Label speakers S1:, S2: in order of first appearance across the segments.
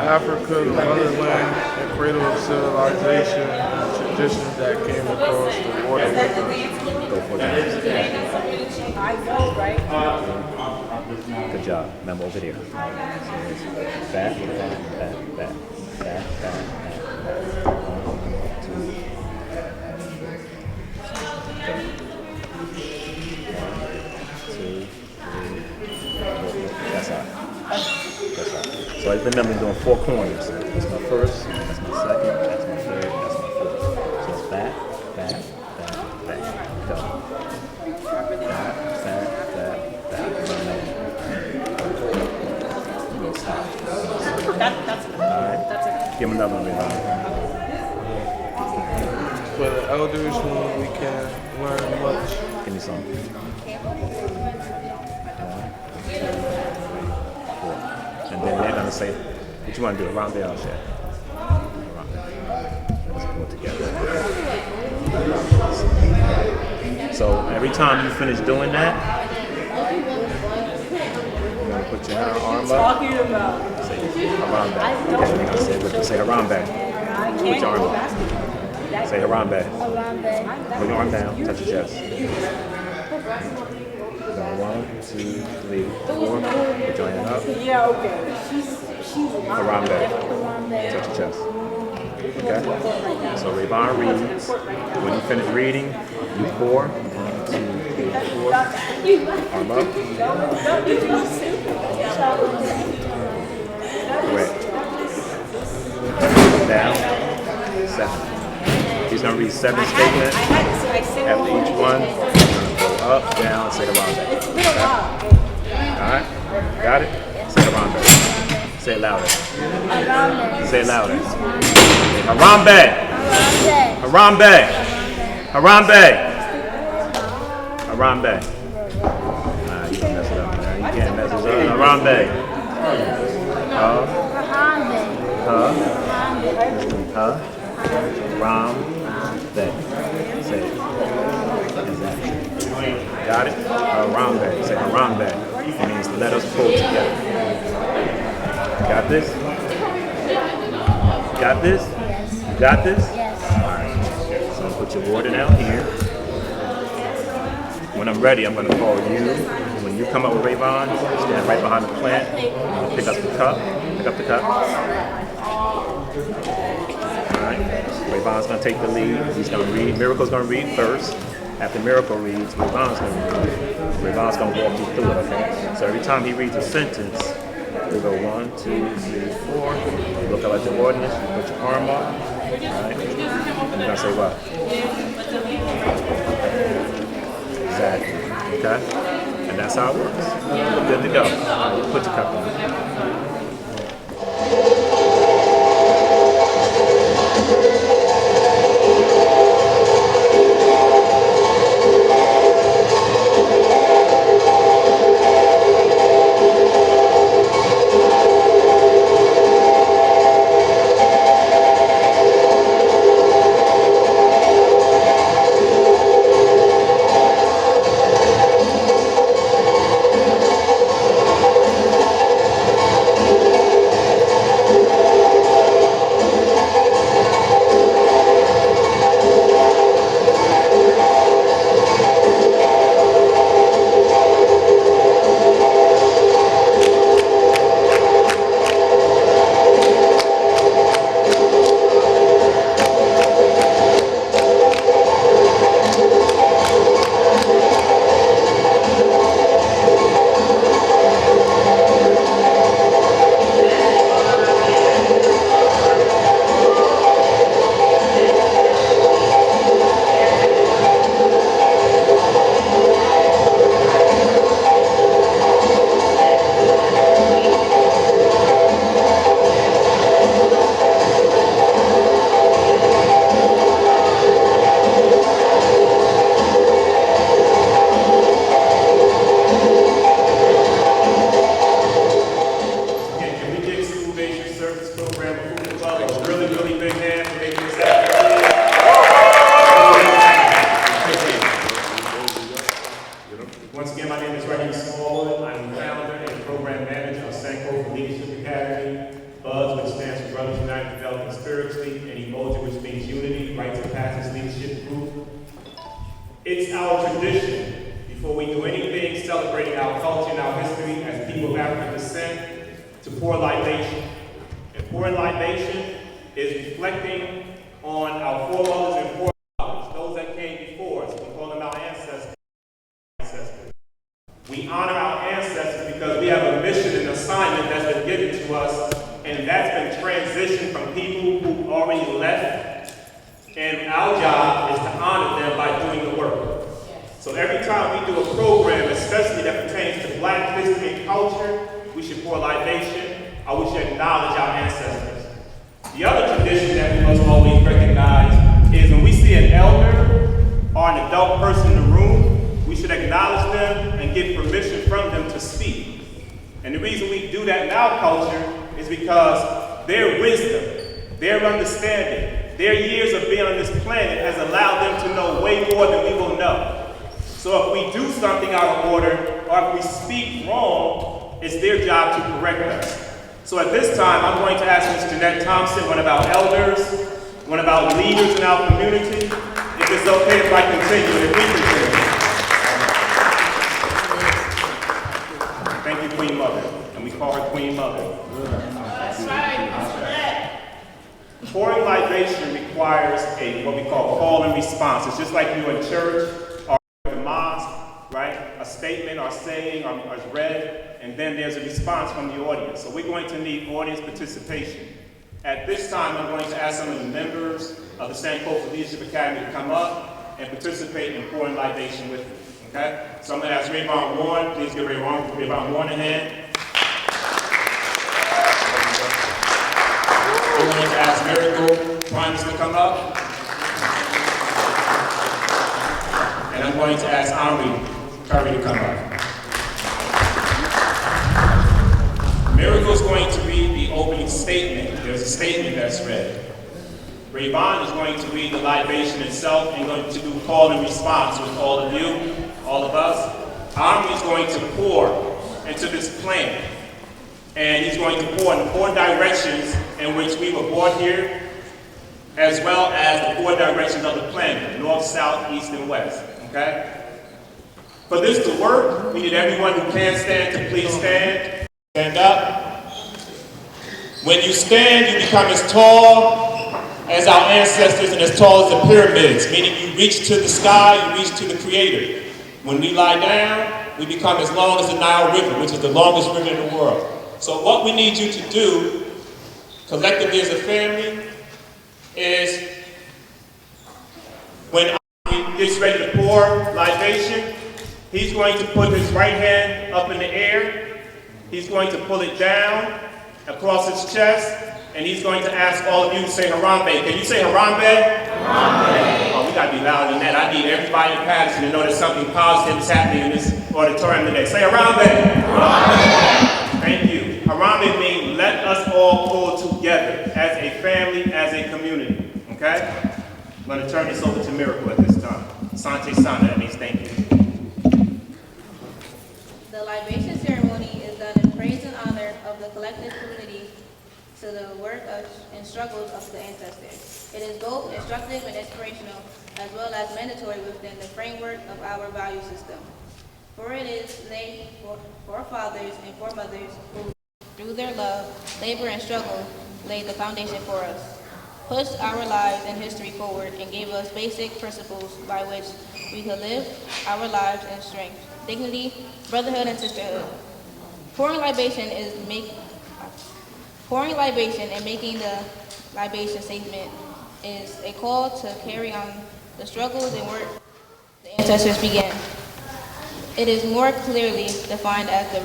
S1: Africa, the motherland and cradle of civilization, and traditions that came across the water.
S2: Go for it. Good job. Memo video. Back, back, back, back, back, back. 1, 2, 3, 4. That's all. That's all. So I remember doing 4 corners. That's my first, that's my second, that's my third, that's my fourth. So it's back, back, back, back. Go. Back, back, back, back. You go stop.
S3: That's enough.
S2: All right.
S3: That's enough.
S2: Give him another one, Ron.
S1: For the elders whom we can learn much.
S2: Give me some. 1, 2, 3, 4. And then they're gonna say, what you want to do? Around there, I'll share. Around there. Let's go together. So every time you finish doing that, you're gonna put your arm up. Say Harambe. Say Harambe. Put your arm up. Say Harambe. Put your arm down. Touch your chest. So 1, 2, 3, 4. Put your hand up.
S3: Yeah, okay.
S2: Harambe. Touch your chest. Okay? So Rayvon reads. When you finish reading, you pour. 1, 2, 3, 4. Arm up. Great. Down. 7. He's going to read 7 statements. After each one, you're going to go up, down, and say Harambe. Okay? Alright? Got it? Say Harambe. Say it louder. Say it louder. Harambe! Harambe! Harambe! Harambe. Nah, you don't mess it up, man. You can't mess it up. Harambe. Harambe. Say it. Exactly. Got it? Harambe. Say Harambe. It means let us pull together. Got this? Got this? Got this?
S4: Yes.
S2: Alright. So put your water down here. When I'm ready, I'm going to call you. When you come up with Rayvon, stand right behind the plant. Pick up the cup. Pick up the cup. Alright. Rayvon's going to take the lead. He's going to read. Miracle's going to read first. After Miracle reads, Rayvon's going to read. Rayvon's going to walk you through it, okay? So every time he reads a sentence, we go 1, 2, 3, 4. You look up at the ordinance, you put your arm up. Alright? And you're going to say what? Exactly. Okay? And that's how it works. You're good to go. Alright, put your cup in. again, my name is Reggie Smallwood. I'm the founder and program manager of Sankofa Leadership Academy. BUZZ, which stands for Brothers United Developing Spiritually, and Emoji, which means Unity, Rites of Passage Leadership Group. It's our tradition, before we do anything celebrating our culture and our history as people of African descent, to pour libation. And pouring libation is reflecting on our foremothers and forefathers, those that came before us. We call them our ancestors. We honor our ancestors because we have a mission and assignment that's been given to us, and that's been transitioned from people who already left, and our job is to honor them by doing the work. So every time we do a program, especially that pertains to Black history and culture, we should pour libation, or we should acknowledge our ancestors. The other tradition that we must always recognize is when we see an elder or an adult person in the room, we should acknowledge them and get permission from them to speak. And the reason we do that in our culture is because their wisdom, their understanding, their years of being on this planet has allowed them to know way more than we will know. So if we do something out of order, or if we speak wrong, it's their job to correct us. So at this time, I'm going to ask Ms. Jeanette Thompson, one of our elders, one of our leaders in our community, if it's okay if I continue, if we continue. Thank you, Queen Mother. And we call her Queen Mother.
S3: That's right.
S2: Pouring libation requires what we call call and response. It's just like you in church or in the mosque, right? A statement or saying is read, and then there's a response from the audience. So we're going to need audience participation. At this time, I'm going to ask some of the members of the Sankofa Leadership Academy to come up and participate in pouring libation with me. Okay? So I'm going to ask Rayvon Warren. Please give Rayvon Warren a hand. I'm going to ask Miracle Primus to come up. And I'm going to ask Henri Curry to come up. Miracle is going to read the opening statement. There's a statement that's read. Rayvon is going to read the libation itself and going to do call and response with all of you, all of us. Henri is going to pour into this plan. And he's going to pour in the 4 directions in which we were brought here, as well as the 4 directions of the planet, north, south, east, and west, okay? For this to work, we need everyone who can stand to please stand. Stand up. When you stand, you become as tall as our ancestors and as tall as the pyramids, meaning you reach to the sky, you reach to the Creator. When we lie down, we become as long as the Nile River, which is the longest river in the world. So what we need you to do, collectively as a family, is when Henri gets ready to pour libation, he's going to put his right hand up in the air, he's going to pull it down across his chest, and he's going to ask all of you to say Harambe. Can you say Harambe? Harambe. Oh, we gotta be louder than that. I need everybody in Patterson to know that something positive is happening in this auditorium today. Say Harambe. Harambe. Thank you. Harambe means let us all pull together as a family, as a community. Okay? I'm going to turn this over to Miracle at this time. Sante Sana, that means thank you.
S4: The libation ceremony is done in praise and honor of the collective community to the work and struggles of the ancestors. It is both instructive and inspirational, as well as mandatory within the framework of our value system. For it is they, forefathers and foremothers, who through their love, labor, and struggle, laid the foundation for us, pushed our lives and history forward, and gave us basic principles by which we could live our lives in strength, dignity, brotherhood, and sisterhood. Pouring libation and making the libation statement is a call to carry on the struggles and work the ancestors began. It is more clearly defined as the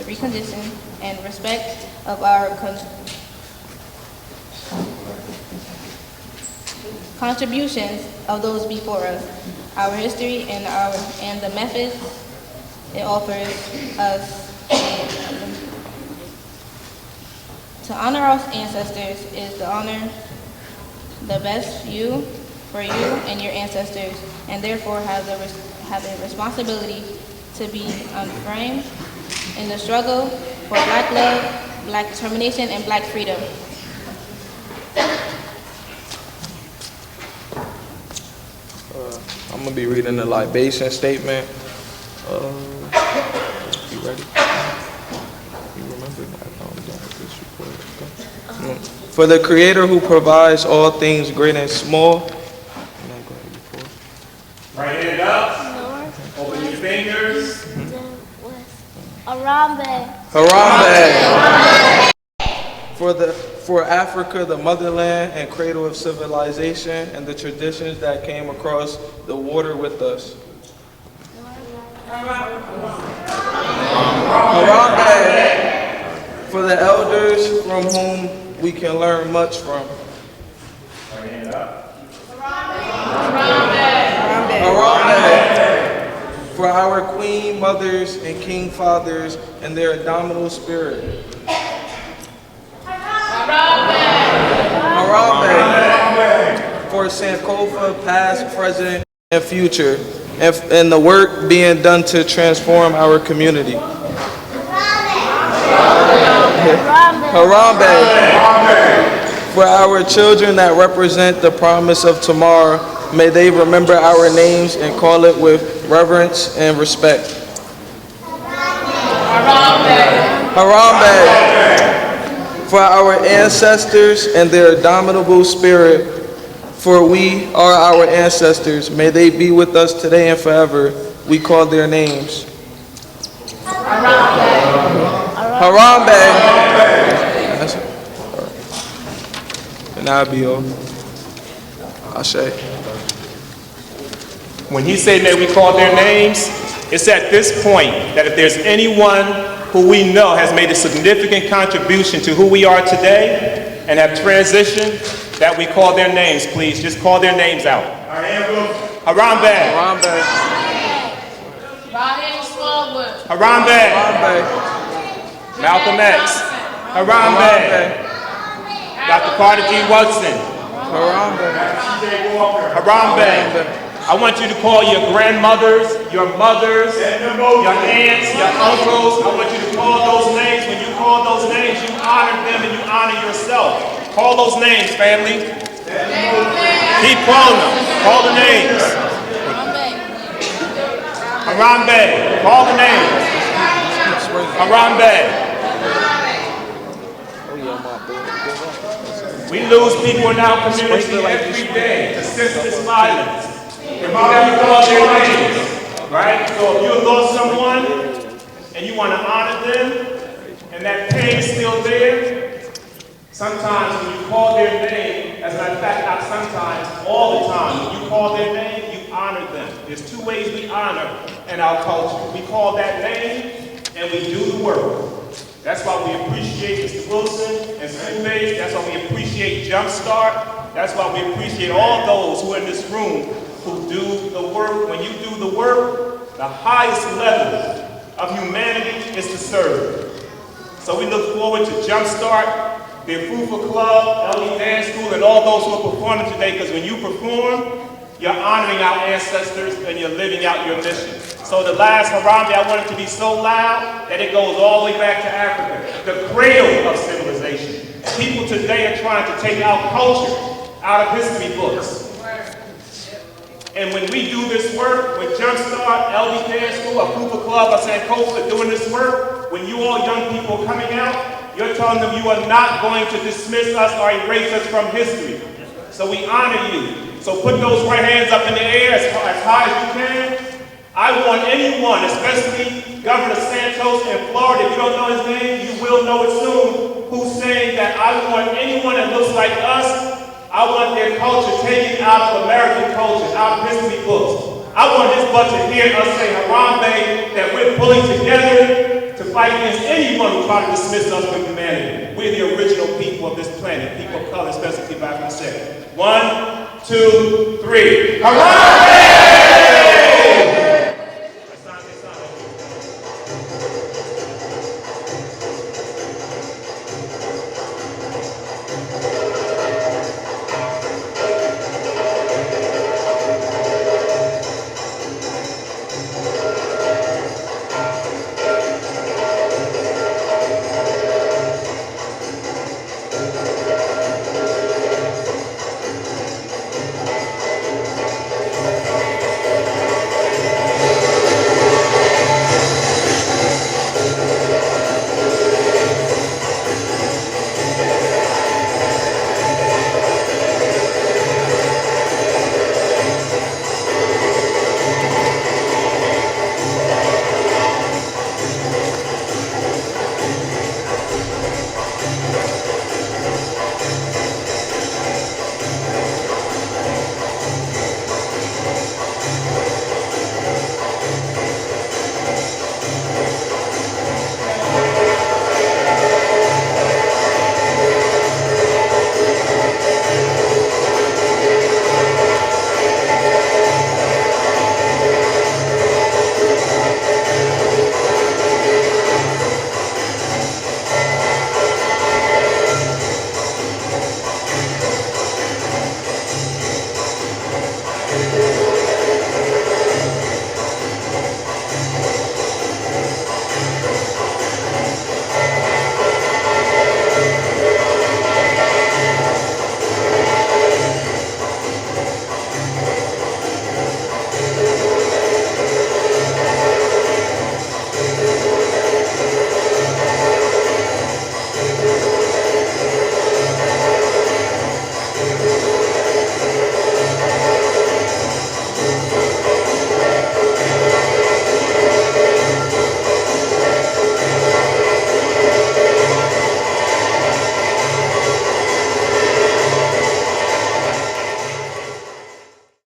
S4: recondition and respect of our contributions of those before us, our history and the methods it offers us. To honor our ancestors is to honor the best for you and your ancestors, and therefore have the responsibility to be unframed in the struggle for Black love, Black determination, and Black freedom.
S1: I'm gonna be reading the libation statement. You ready? You remember that? This report. Okay. For the Creator who provides all things great and small.
S2: Right hand up. Open your fingers.
S5: Harambe.
S1: Harambe. For Africa, the motherland and cradle of civilization, and the traditions that came across the water with us. Harambe. For the elders from whom we can learn much from.
S2: Right hand up.
S1: Harambe. For our queen mothers and king fathers and their indomitable spirit. Harambe. For Sankofa, past, present, and future, and the work being done to transform our community. Harambe. For our children that represent the promise of tomorrow, may they remember our names and call it with reverence and respect. Harambe. For our ancestors and their indomitable spirit, for we are our ancestors. May they be with us today and forever. We call their names. Harambe. And that'll be all. Ashe.
S2: When he said may we call their names, it's at this point that if there's anyone who we know has made a significant contribution to who we are today and have transitioned, that we call their names, please. Just call their names out. Harambe. Harambe. Malcolm X. Harambe. Dr. Carter G. Woodson. Harambe. I want you to call your grandmothers, your mothers, your aunts, your uncles. I want you to call those names. When you call those names, you honor them and you honor yourself. Call those names, family. Keep calling them. Call the names. Harambe. Call the names. Harambe. We lose people in our community every day to senseless violence. If you never call their names, right? So if you lost someone and you want to honor them, and that pain is still there, sometimes when you call their name, as a matter of fact, not sometimes, all the time, when you call their name, you honor them. There's two ways we honor in our culture. We call that name, and we do the work. That's why we appreciate Mr. Wilson and School Days. That's why we appreciate Jumpstart. That's why we appreciate all those who are in this room who do the work. When you do the work, the highest level of humanity is to serve. So we look forward to Jumpstart, the Afufa Club, LE Dance School, and all those who are performing today, because when you perform, you're honoring our ancestors and you're living out your mission. So the last Harambe, I want it to be so loud that it goes all the way back to Africa, the cradle of civilization. People today are trying to take our culture out of history books. And when we do this work, when Jumpstart, LD Dance School, Afufa Club, Sankofa doing this work, when you all young people are coming out, you're telling them you are not going to dismiss us or erase us from history. So we honor you. So put those right hands up in the air as high as you can. I want anyone, especially Governor Santos in Florida, if you don't know his name, you will know it soon, who's saying that I want anyone that looks like us, I want their culture taken out of American culture, out of history books. I want this bunch to hear us say Harambe, that we're pulling together to fight against anyone who tries to dismiss us from humanity. We're the original people of this planet, people of color, especially people I can say. 1, 2, 3. Harambe!